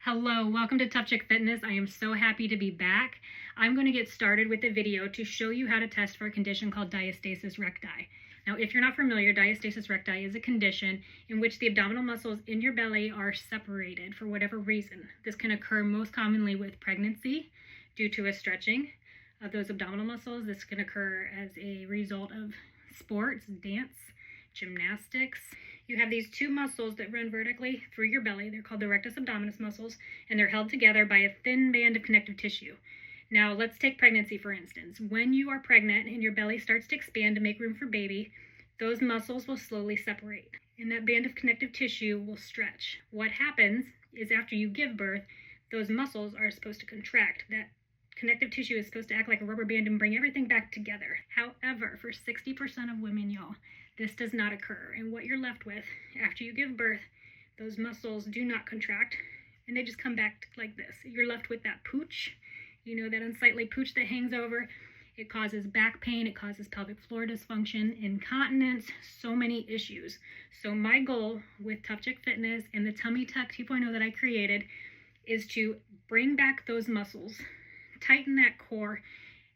Hello, welcome to Tough Chick Fitness. I am so happy to be back. I'm going to get started with the video to show you how to test for a condition called diastasis recti. Now, if you're not familiar, diastasis recti is a condition in which the abdominal muscles in your belly are separated for whatever reason. This can occur most commonly with pregnancy due to a stretching of those abdominal muscles. This can occur as a result of sports, dance, gymnastics. You have these two muscles that run vertically through your belly. They're called the rectus abdominis muscles, and they're held together by a thin band of connective tissue. Now, let's take pregnancy, for instance. When you are pregnant and your belly starts to expand to make room for baby, those muscles will slowly separate, and that band of connective tissue will stretch. What happens is after you give birth, those muscles are supposed to contract. That connective tissue is supposed to act like a rubber band and bring everything back together. However, for 60% of women, y'all, this does not occur. And what you're left with after you give birth, those muscles do not contract and they just come back like this. You're left with that pooch, you know, that unsightly pooch that hangs over. It causes back pain, it causes pelvic floor dysfunction, incontinence, so many issues. So my goal with Tough Chick Fitness and the Tummy Tuck 2.0 that I created is to bring back those muscles, tighten that core,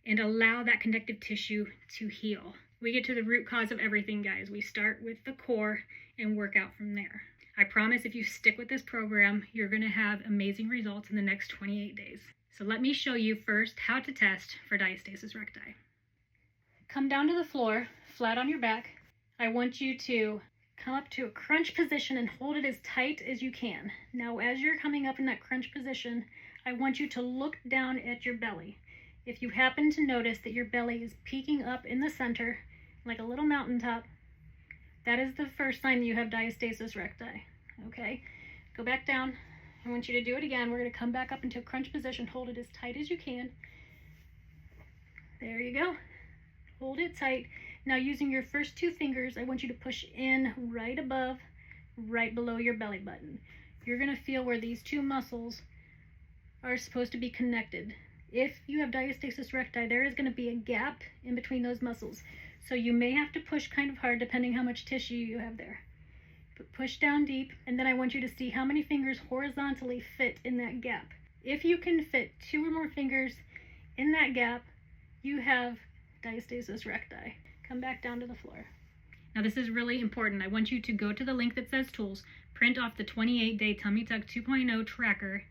and allow that connective tissue to heal. We get to the root cause of everything, guys. We start with the core and work out from there. I promise if you stick with this program, you're going to have amazing results in the next 28 days. So let me show you first how to test for diastasis recti. Come down to the floor, flat on your back. I want you to come up to a crunch position and hold it as tight as you can. Now, as you're coming up in that crunch position, I want you to look down at your belly. If you happen to notice that your belly is peeking up in the center, like a little mountaintop, that is the first sign that you have diastasis recti. Okay, go back down. I want you to do it again. We're going to come back up into a crunch position. Hold it as tight as you can. There you go. Hold it tight. Now, using your first two fingers, I want you to push in right above, right below your belly button. You're going to feel where these two muscles are supposed to be connected. If you have diastasis recti, there is going to be a gap in between those muscles. So you may have to push kind of hard depending how much tissue you have there. But push down deep, and then I want you to see how many fingers horizontally fit in that gap. If you can fit 2 or more fingers in that gap, you have diastasis recti. Come back down to the floor. Now, this is really important. I want you to go to the link that says tools, print off the 28-day Tummy Tuck 2.0 tracker,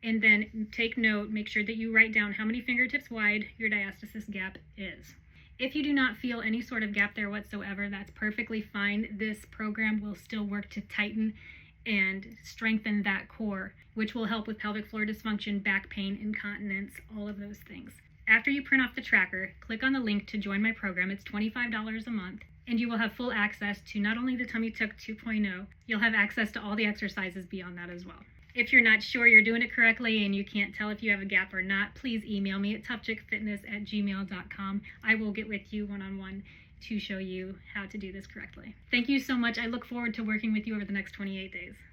and then take note, make sure that you write down how many fingertips wide your diastasis gap is. If you do not feel any sort of gap there whatsoever, that's perfectly fine. This program will still work to tighten and strengthen that core, which will help with pelvic floor dysfunction, back pain, incontinence, all of those things. After you print off the tracker, click on the link to join my program. It's $25 a month, and you will have full access to not only the Tummy Tuck 2.0, you'll have access to all the exercises beyond that as well. If you're not sure you're doing it correctly and you can't tell if you have a gap or not, please email me at toughchickfitness@gmail.com. I will get with you one-on-one to show you how to do this correctly. Thank you so much. I look forward to working with you over the next 28 days.